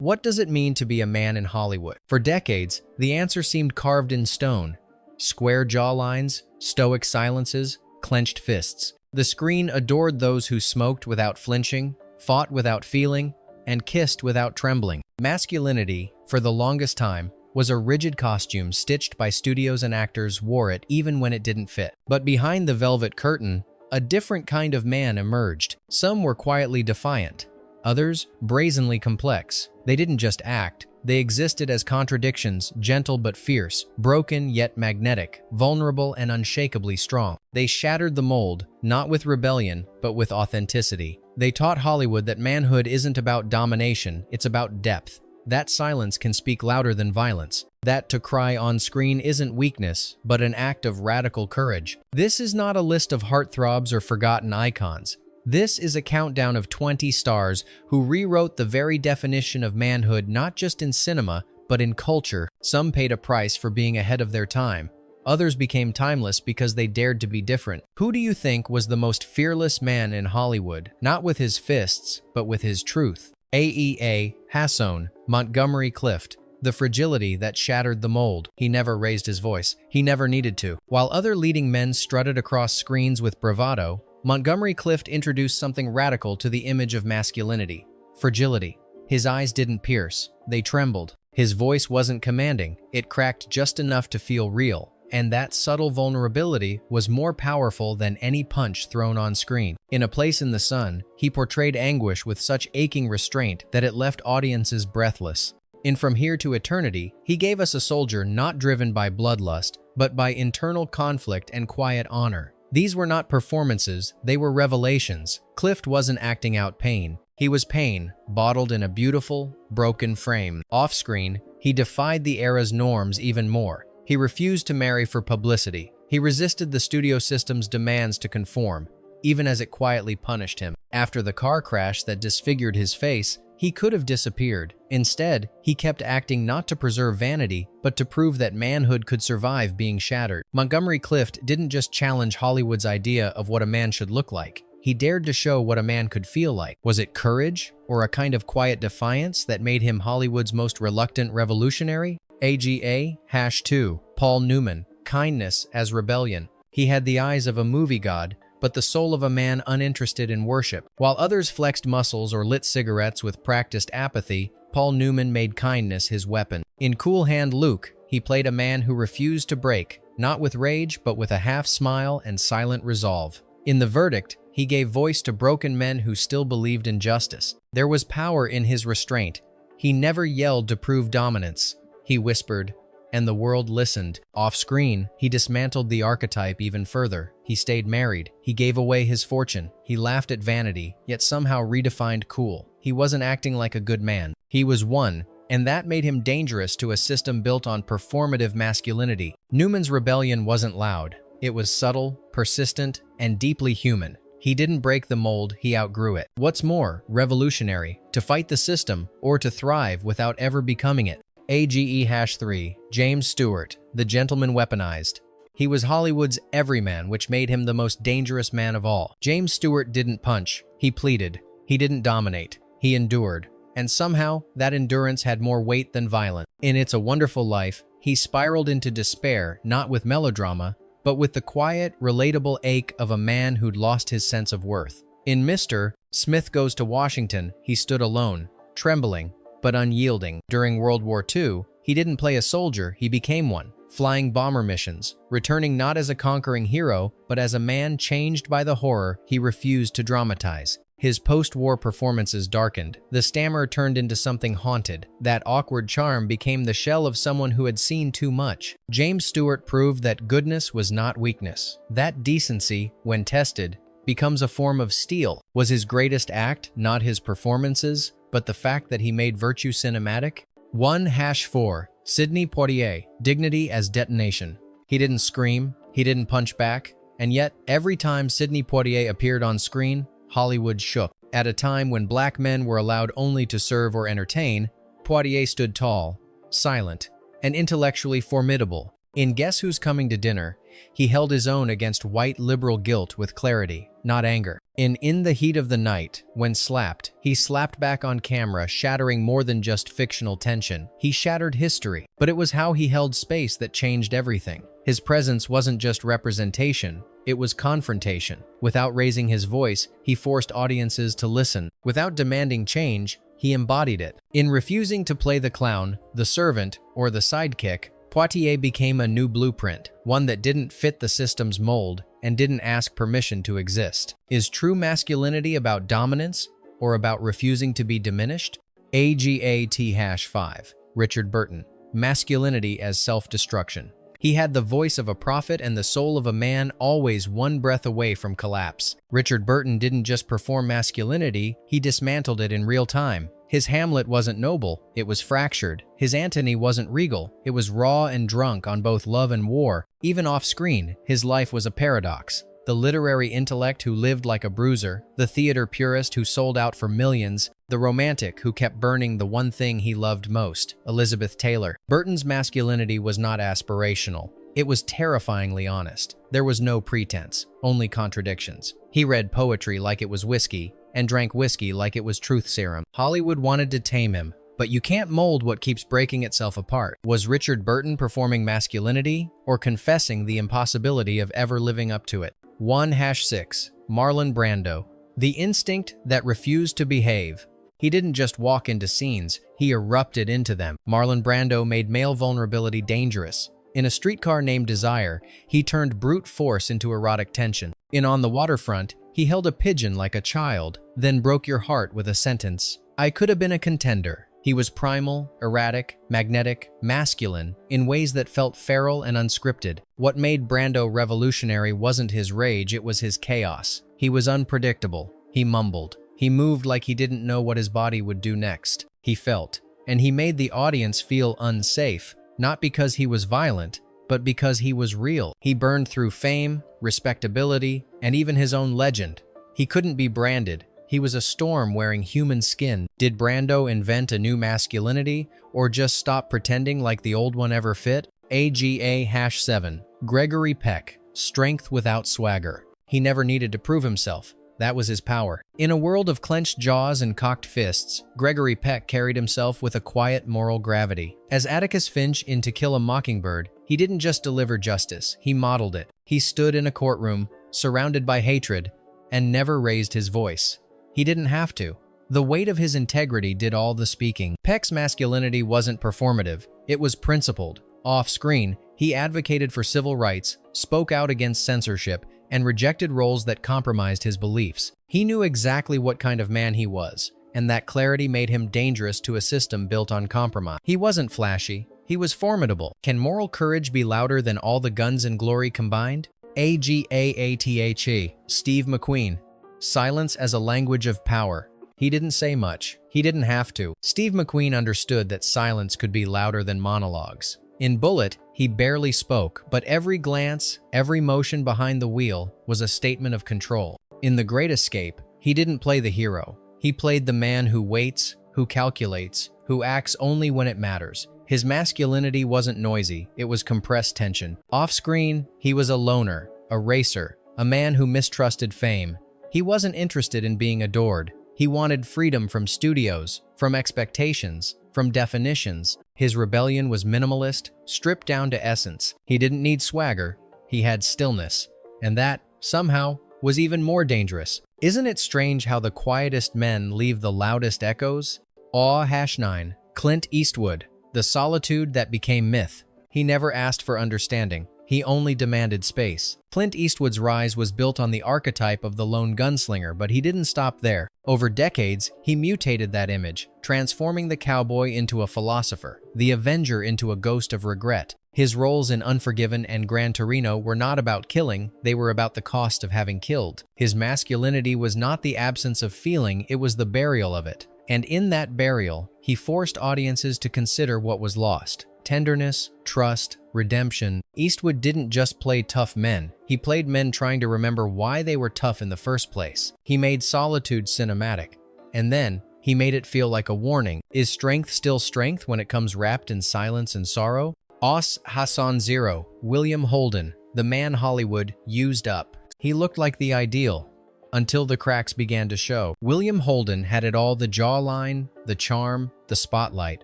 What does it mean to be a man in Hollywood? For decades, the answer seemed carved in stone. Square jawlines, stoic silences, clenched fists. The screen adored those who smoked without flinching, fought without feeling, and kissed without trembling. Masculinity, for the longest time, was a rigid costume stitched by studios, and actors wore it even when it didn't fit. But behind the velvet curtain, a different kind of man emerged. Some were quietly defiant, others brazenly complex. They didn't just act, they existed as contradictions, gentle but fierce, broken yet magnetic, vulnerable and unshakably strong. They shattered the mold, not with rebellion, but with authenticity. They taught Hollywood that manhood isn't about domination, it's about depth. That silence can speak louder than violence. That to cry on screen isn't weakness, but an act of radical courage. This is not a list of heartthrobs or forgotten icons. This is a countdown of 20 stars who rewrote the very definition of manhood, not just in cinema, but in culture. Some paid a price for being ahead of their time. Others became timeless because they dared to be different. Who do you think was the most fearless man in Hollywood? Not with his fists, but with his truth. A.E.A. Hasson, Montgomery Clift. The fragility that shattered the mold. He never raised his voice. He never needed to. While other leading men strutted across screens with bravado, Montgomery Clift introduced something radical to the image of masculinity: fragility. His eyes didn't pierce, they trembled. His voice wasn't commanding, it cracked just enough to feel real. And that subtle vulnerability was more powerful than any punch thrown on screen. In A Place in the Sun, he portrayed anguish with such aching restraint that it left audiences breathless. In From Here to Eternity, he gave us a soldier not driven by bloodlust, but by internal conflict and quiet honor. These were not performances, they were revelations. Clift wasn't acting out pain. He was pain, bottled in a beautiful, broken frame. Off-screen, he defied the era's norms even more. He refused to marry for publicity. He resisted the studio system's demands to conform, even as it quietly punished him. After the car crash that disfigured his face, he could have disappeared. Instead, he kept acting not to preserve vanity, but to prove that manhood could survive being shattered. Montgomery Clift didn't just challenge Hollywood's idea of what a man should look like. He dared to show what a man could feel like. Was it courage, or a kind of quiet defiance that made him Hollywood's most reluctant revolutionary? AGA-2, Paul Newman, kindness as rebellion. He had the eyes of a movie god, but the soul of a man uninterested in worship. While others flexed muscles or lit cigarettes with practiced apathy, Paul Newman made kindness his weapon. In Cool Hand Luke, he played a man who refused to break, not with rage, but with a half smile and silent resolve. In The Verdict, he gave voice to broken men who still believed in justice. There was power in his restraint. He never yelled to prove dominance. He whispered, and the world listened. Off-screen, he dismantled the archetype even further. He stayed married. He gave away his fortune. He laughed at vanity, yet somehow redefined cool. He wasn't acting like a good man. He was one, and that made him dangerous to a system built on performative masculinity. Newman's rebellion wasn't loud. It was subtle, persistent, and deeply human. He didn't break the mold, he outgrew it. What's more, revolutionary, to fight the system or to thrive without ever becoming it. AGE-3, James Stewart, the gentleman weaponized. He was Hollywood's everyman, which made him the most dangerous man of all. James Stewart didn't punch, he pleaded. He didn't dominate, he endured. And somehow, that endurance had more weight than violence. In It's a Wonderful Life, he spiraled into despair, not with melodrama, but with the quiet, relatable ache of a man who'd lost his sense of worth. In Mr. Smith Goes to Washington, he stood alone, trembling, but unyielding. During World War II, he didn't play a soldier, he became one, flying bomber missions, returning not as a conquering hero, but as a man changed by the horror he refused to dramatize. His post-war performances darkened. The stammer turned into something haunted. That awkward charm became the shell of someone who had seen too much. James Stewart proved that goodness was not weakness. That decency, when tested, becomes a form of steel. Was his greatest act not his performances, but the fact that he made virtue cinematic? 1-4, Sidney Poitier, dignity as detonation. He didn't scream, he didn't punch back, and yet every time Sidney Poitier appeared on screen, Hollywood shook. At a time when black men were allowed only to serve or entertain, Poitier stood tall, silent, and intellectually formidable. In Guess Who's Coming to Dinner, he held his own against white liberal guilt with clarity, not anger. In the Heat of the Night, when slapped, he slapped back on camera, shattering more than just fictional tension. He shattered history, but it was how he held space that changed everything. His presence wasn't just representation, it was confrontation. Without raising his voice, he forced audiences to listen. Without demanding change, he embodied it. In refusing to play the clown, the servant, or the sidekick, Poitier became a new blueprint, one that didn't fit the system's mold and didn't ask permission to exist. Is true masculinity about dominance or about refusing to be diminished? AGAT-5. Richard Burton. Masculinity as self-destruction. He had the voice of a prophet and the soul of a man, always one breath away from collapse. Richard Burton didn't just perform masculinity, he dismantled it in real time. His Hamlet wasn't noble, it was fractured. His Antony wasn't regal, it was raw and drunk on both love and war. Even off-screen, his life was a paradox. The literary intellect who lived like a bruiser, the theater purist who sold out for millions, the romantic who kept burning the one thing he loved most, Elizabeth Taylor. Burton's masculinity was not aspirational. It was terrifyingly honest. There was no pretense, only contradictions. He read poetry like it was whiskey, and drank whiskey like it was truth serum. Hollywood wanted to tame him, but you can't mold what keeps breaking itself apart. Was Richard Burton performing masculinity or confessing the impossibility of ever living up to it? 1-6. Marlon Brando. The instinct that refused to behave. He didn't just walk into scenes, he erupted into them. Marlon Brando made male vulnerability dangerous. In A Streetcar Named Desire, he turned brute force into erotic tension. In On the Waterfront, he held a pigeon like a child, then broke your heart with a sentence. I could have been a contender. He was primal, erratic, magnetic, masculine, in ways that felt feral and unscripted. What made Brando revolutionary wasn't his rage, it was his chaos. He was unpredictable. He mumbled. He moved like he didn't know what his body would do next. He felt. And he made the audience feel unsafe, not because he was violent, but because he was real. He burned through fame, respectability, and even his own legend. He couldn't be branded. He was a storm wearing human skin. Did Brando invent a new masculinity, or just stop pretending like the old one ever fit? AGA-7. Gregory Peck. Strength without swagger. He never needed to prove himself. That was his power. In a world of clenched jaws and cocked fists, Gregory Peck carried himself with a quiet moral gravity. As Atticus Finch in To Kill a Mockingbird, he didn't just deliver justice, he modeled it. He stood in a courtroom, surrounded by hatred, and never raised his voice. He didn't have to. The weight of his integrity did all the speaking. Peck's masculinity wasn't performative, it was principled. Off-screen, he advocated for civil rights, spoke out against censorship, and rejected roles that compromised his beliefs. He knew exactly what kind of man he was, and that clarity made him dangerous to a system built on compromise. He wasn't flashy, he was formidable. Can moral courage be louder than all the guns and glory combined? AGAATHE. Steve McQueen. Silence as a language of power. He didn't say much. He didn't have to. Steve McQueen understood that silence could be louder than monologues. In Bullet, he barely spoke, but every glance, every motion behind the wheel was a statement of control. In The Great Escape, he didn't play the hero. He played the man who waits, who calculates, who acts only when it matters. His masculinity wasn't noisy, it was compressed tension. Off-screen, he was a loner, a racer, a man who mistrusted fame. He wasn't interested in being adored. He wanted freedom from studios, from expectations, from definitions. His rebellion was minimalist, stripped down to essence. He didn't need swagger, he had stillness. And that, somehow, was even more dangerous. Isn't it strange how the quietest men leave the loudest echoes? AW-9. Clint Eastwood. The solitude that became myth. He never asked for understanding. He only demanded space. Clint Eastwood's rise was built on the archetype of the lone gunslinger, but he didn't stop there. Over decades, he mutated that image, transforming the cowboy into a philosopher, the avenger into a ghost of regret. His roles in Unforgiven and Gran Torino were not about killing, they were about the cost of having killed. His masculinity was not the absence of feeling, it was the burial of it. And in that burial, he forced audiences to consider what was lost. Tenderness, trust, redemption. Eastwood didn't just play tough men, he played men trying to remember why they were tough in the first place. He made solitude cinematic, and then he made it feel like a warning. Is strength still strength when it comes wrapped in silence and sorrow? Hassan 0. William Holden, the man Hollywood used up. He looked like the ideal, until the cracks began to show. William Holden had it all: the jawline, the charm, the spotlight.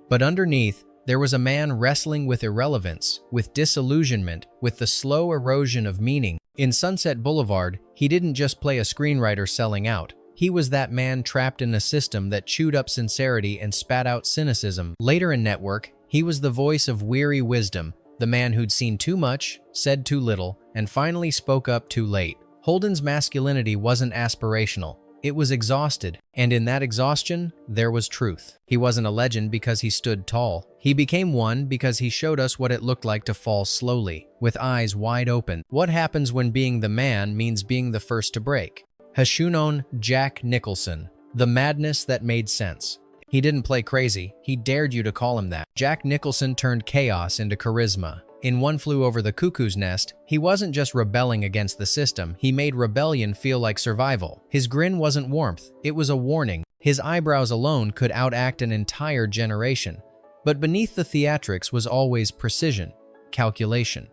But underneath, there was a man wrestling with irrelevance, with disillusionment, with the slow erosion of meaning. In Sunset Boulevard, he didn't just play a screenwriter selling out. He was that man trapped in a system that chewed up sincerity and spat out cynicism. Later in Network, he was the voice of weary wisdom, the man who'd seen too much, said too little, and finally spoke up too late. Holden's masculinity wasn't aspirational. It was exhausted, and in that exhaustion, there was truth. He wasn't a legend because he stood tall. He became one because he showed us what it looked like to fall slowly, with eyes wide open. What happens when being the man means being the first to break? Hashunon Jack Nicholson, the madness that made sense. He didn't play crazy, he dared you to call him that. Jack Nicholson turned chaos into charisma. In One Flew Over the Cuckoo's Nest, he wasn't just rebelling against the system, he made rebellion feel like survival. His grin wasn't warmth, it was a warning. His eyebrows alone could outact an entire generation. But beneath the theatrics was always precision, calculation,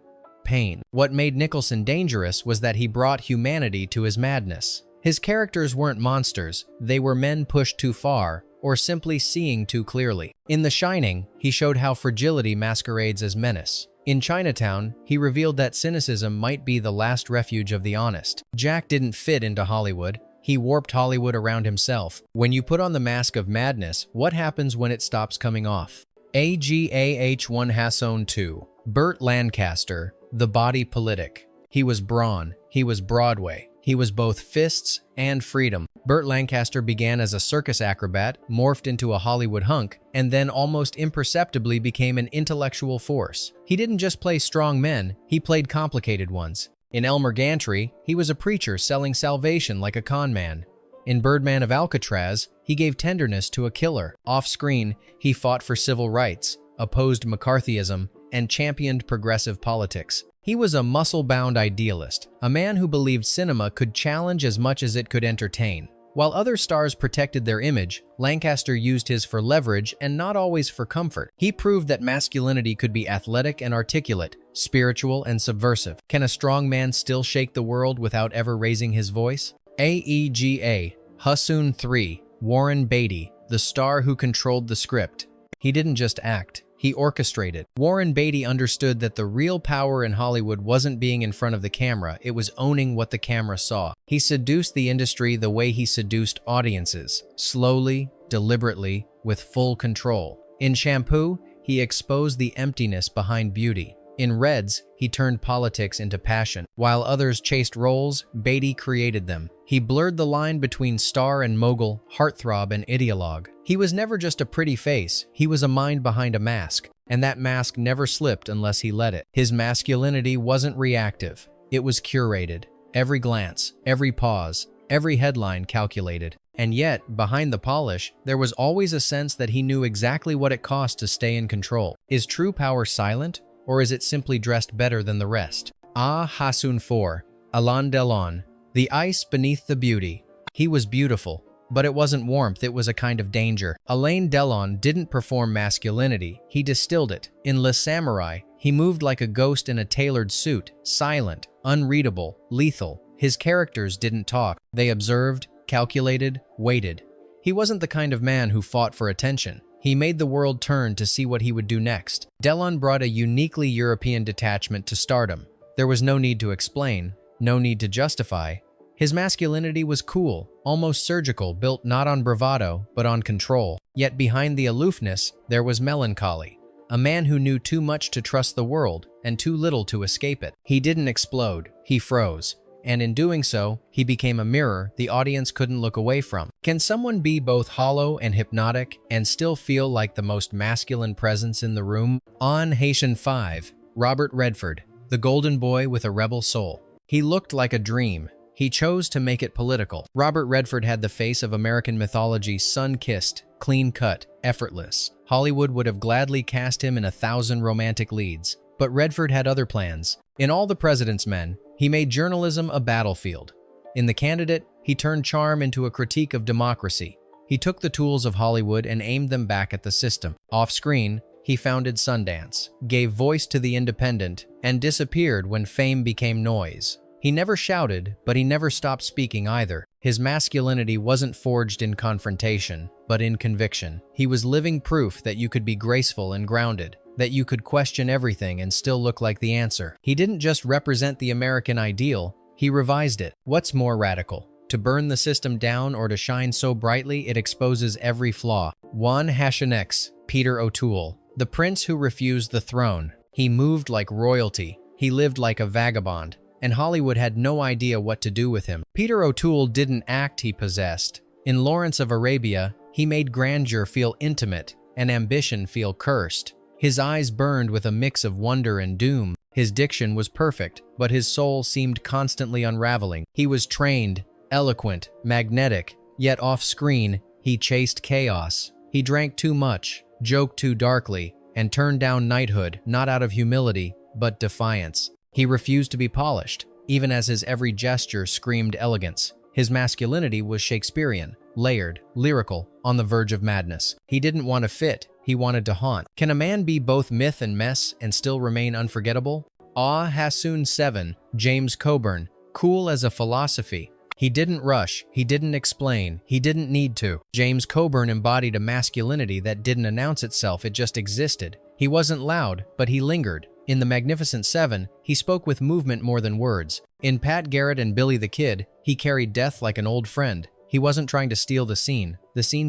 pain. What made Nicholson dangerous was that he brought humanity to his madness. His characters weren't monsters, they were men pushed too far, or simply seeing too clearly. In The Shining, he showed how fragility masquerades as menace. In Chinatown, he revealed that cynicism might be the last refuge of the honest. Jack didn't fit into Hollywood. He warped Hollywood around himself. When you put on the mask of madness, what happens when it stops coming off? AGAH1 Hasson 2. Burt Lancaster, the body politic. He was brawn. He was Broadway. He was both fists and freedom. Burt Lancaster began as a circus acrobat, morphed into a Hollywood hunk, and then almost imperceptibly became an intellectual force. He didn't just play strong men, he played complicated ones. In Elmer Gantry, he was a preacher selling salvation like a con man. In Birdman of Alcatraz, he gave tenderness to a killer. Off-screen, he fought for civil rights, opposed McCarthyism, and championed progressive politics. He was a muscle-bound idealist, a man who believed cinema could challenge as much as it could entertain. While other stars protected their image, Lancaster used his for leverage and not always for comfort. He proved that masculinity could be athletic and articulate, spiritual and subversive. Can a strong man still shake the world without ever raising his voice? AEGA, Hasson 3, Warren Beatty, the star who controlled the script. He didn't just act. He orchestrated. Warren Beatty understood that the real power in Hollywood wasn't being in front of the camera, it was owning what the camera saw. He seduced the industry the way he seduced audiences, slowly, deliberately, with full control. In Shampoo, he exposed the emptiness behind beauty. In Reds, he turned politics into passion. While others chased roles, Beatty created them. He blurred the line between star and mogul, heartthrob and ideologue. He was never just a pretty face, he was a mind behind a mask, and that mask never slipped unless he let it. His masculinity wasn't reactive, it was curated. Every glance, every pause, every headline calculated. And yet, behind the polish, there was always a sense that he knew exactly what it cost to stay in control. Is true power silent? Or is it simply dressed better than the rest? Hasson 4, Alain Delon, the ice beneath the beauty. He was beautiful, but it wasn't warmth, it was a kind of danger. Alain Delon didn't perform masculinity, he distilled it. In Le Samurai, he moved like a ghost in a tailored suit, silent, unreadable, lethal. His characters didn't talk, they observed, calculated, waited. He wasn't the kind of man who fought for attention. He made the world turn to see what he would do next. Delon brought a uniquely European detachment to stardom. There was no need to explain, no need to justify. His masculinity was cool, almost surgical, built not on bravado, but on control. Yet behind the aloofness, there was melancholy. A man who knew too much to trust the world, and too little to escape it. He didn't explode, he froze. And in doing so, he became a mirror the audience couldn't look away from. Can someone be both hollow and hypnotic and still feel like the most masculine presence in the room? On Haitian 5, Robert Redford, the golden boy with a rebel soul. He looked like a dream. He chose to make it political. Robert Redford had the face of American mythology, sun-kissed, clean-cut, effortless. Hollywood would have gladly cast him in 1,000 romantic leads. But Redford had other plans. In All the President's Men, he made journalism a battlefield. In The Candidate, he turned charm into a critique of democracy. He took the tools of Hollywood and aimed them back at the system. Off-screen, he founded Sundance, gave voice to the independent, and disappeared when fame became noise. He never shouted, but he never stopped speaking either. His masculinity wasn't forged in confrontation, but in conviction. He was living proof that you could be graceful and grounded, that you could question everything and still look like the answer. He didn't just represent the American ideal, he revised it. What's more radical? To burn the system down or to shine so brightly it exposes every flaw? X. Peter O'Toole, the prince who refused the throne. He moved like royalty. He lived like a vagabond, and Hollywood had no idea what to do with him. Peter O'Toole didn't act, he possessed. In Lawrence of Arabia, he made grandeur feel intimate and ambition feel cursed. His eyes burned with a mix of wonder and doom. His diction was perfect, but his soul seemed constantly unraveling. He was trained, eloquent, magnetic, yet off-screen, he chased chaos. He drank too much, joked too darkly, and turned down knighthood, not out of humility, but defiance. He refused to be polished, even as his every gesture screamed elegance. His masculinity was Shakespearean, layered, lyrical, on the verge of madness. He didn't want to fit, he wanted to haunt. Can a man be both myth and mess and still remain unforgettable? Hassoon 7, James Coburn, cool as a philosophy. He didn't rush, he didn't explain, he didn't need to. James Coburn embodied a masculinity that didn't announce itself, it just existed. He wasn't loud, but he lingered. In The Magnificent Seven, he spoke with movement more than words. In Pat Garrett and Billy the Kid, he carried death like an old friend. He wasn't trying to steal the scene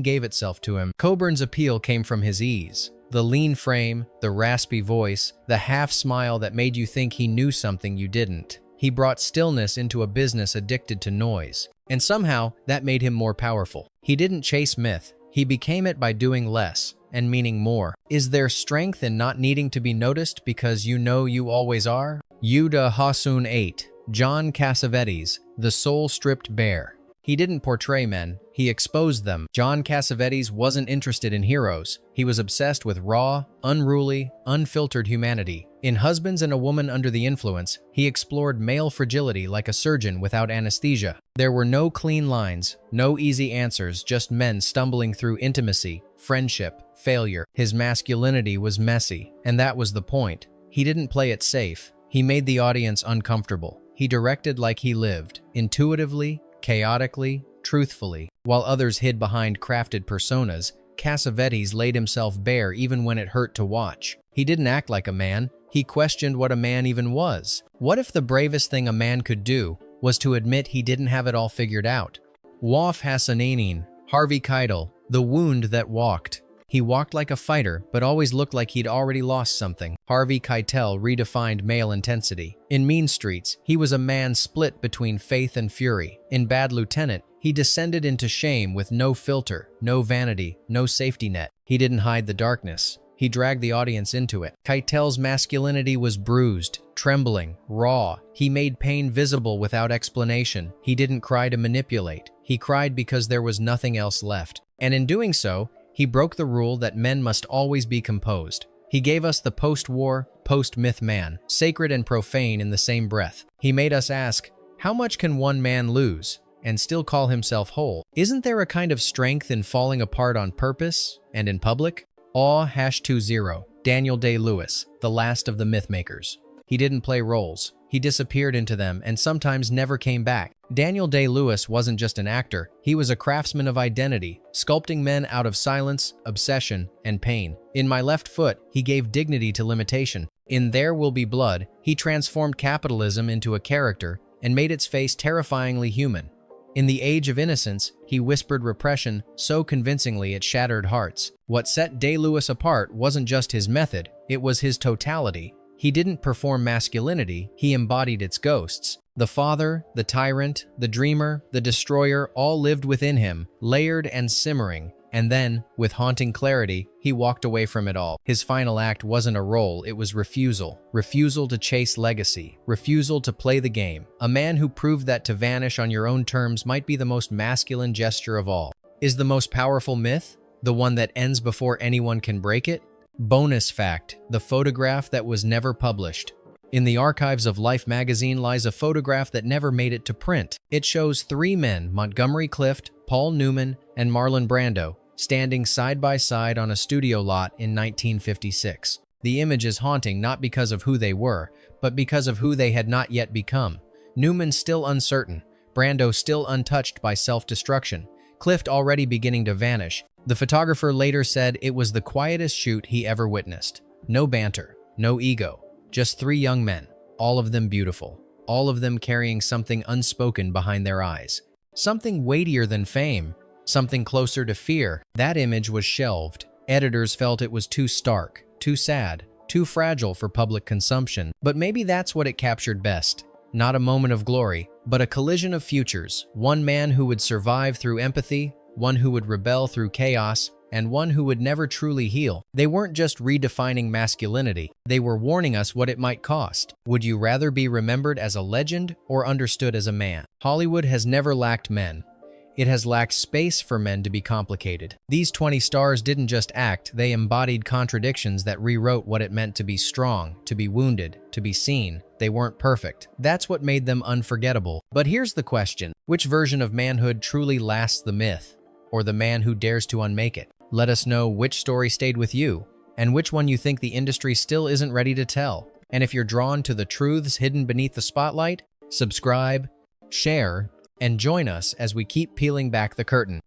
gave itself to him. Coburn's appeal came from his ease. The lean frame, the raspy voice, the half-smile that made you think he knew something you didn't. He brought stillness into a business addicted to noise. And somehow, that made him more powerful. He didn't chase myth. He became it by doing less and meaning more. Is there strength in not needing to be noticed because you know you always are? Hassoon 8, John Cassavetes, the soul stripped bare. He didn't portray men, he exposed them. John Cassavetes wasn't interested in heroes. He was obsessed with raw, unruly, unfiltered humanity. In Husbands and a Woman Under the Influence, he explored male fragility like a surgeon without anesthesia. There were no clean lines, no easy answers, just men stumbling through intimacy, friendship, failure. His masculinity was messy, and that was the point. He didn't play it safe. He made the audience uncomfortable. He directed like he lived, intuitively, chaotically, truthfully. While others hid behind crafted personas, Cassavetes laid himself bare even when it hurt to watch. He didn't act like a man. He questioned what a man even was. What if the bravest thing a man could do was to admit he didn't have it all figured out? Hassoon, Harvey Keitel, the wound that walked. He walked like a fighter, but always looked like he'd already lost something. Harvey Keitel redefined male intensity. In Mean Streets, he was a man split between faith and fury. In Bad Lieutenant, he descended into shame with no filter, no vanity, no safety net. He didn't hide the darkness. He dragged the audience into it. Keitel's masculinity was bruised, trembling, raw. He made pain visible without explanation. He didn't cry to manipulate. He cried because there was nothing else left. And in doing so, he broke the rule that men must always be composed. He gave us the post-war, post-myth man, sacred and profane in the same breath. He made us ask, how much can one man lose and still call himself whole? Isn't there a kind of strength in falling apart on purpose and in public? #20, Daniel Day-Lewis, the last of the mythmakers. He didn't play roles. He disappeared into them and sometimes never came back. Daniel Day-Lewis wasn't just an actor, he was a craftsman of identity, sculpting men out of silence, obsession, and pain. In My Left Foot, he gave dignity to limitation. In There Will Be Blood, he transformed capitalism into a character and made its face terrifyingly human. In The Age of Innocence, he whispered repression so convincingly it shattered hearts. What set Day-Lewis apart wasn't just his method, it was his totality. He didn't perform masculinity, he embodied its ghosts. The father, the tyrant, the dreamer, the destroyer all lived within him, layered and simmering. And then, with haunting clarity, he walked away from it all. His final act wasn't a role, it was refusal. Refusal to chase legacy. Refusal to play the game. A man who proved that to vanish on your own terms might be the most masculine gesture of all. Is the most powerful myth the one that ends before anyone can break it? Bonus fact, the photograph that was never published. In the archives of Life magazine lies a photograph that never made it to print. It shows three men, Montgomery Clift, Paul Newman, and Marlon Brando, standing side by side on a studio lot in 1956. The image is haunting not because of who they were, but because of who they had not yet become. Newman still uncertain, Brando still untouched by self-destruction, Clift already beginning to vanish. The photographer later said it was the quietest shoot he ever witnessed. No banter, no ego, just three young men, all of them beautiful, all of them carrying something unspoken behind their eyes. Something weightier than fame, something closer to fear. That image was shelved. Editors felt it was too stark, too sad, too fragile for public consumption. But maybe that's what it captured best. Not a moment of glory, but a collision of futures. One man who would survive through empathy, one who would rebel through chaos, and one who would never truly heal. They weren't just redefining masculinity, they were warning us what it might cost. Would you rather be remembered as a legend or understood as a man? Hollywood has never lacked men. It has lacked space for men to be complicated. These 20 stars didn't just act, they embodied contradictions that rewrote what it meant to be strong, to be wounded, to be seen. They weren't perfect. That's what made them unforgettable. But here's the question: which version of manhood truly lasts the myth, or the man who dares to unmake it? Let us know which story stayed with you, and which one you think the industry still isn't ready to tell. And if you're drawn to the truths hidden beneath the spotlight, subscribe, share, and join us as we keep peeling back the curtain.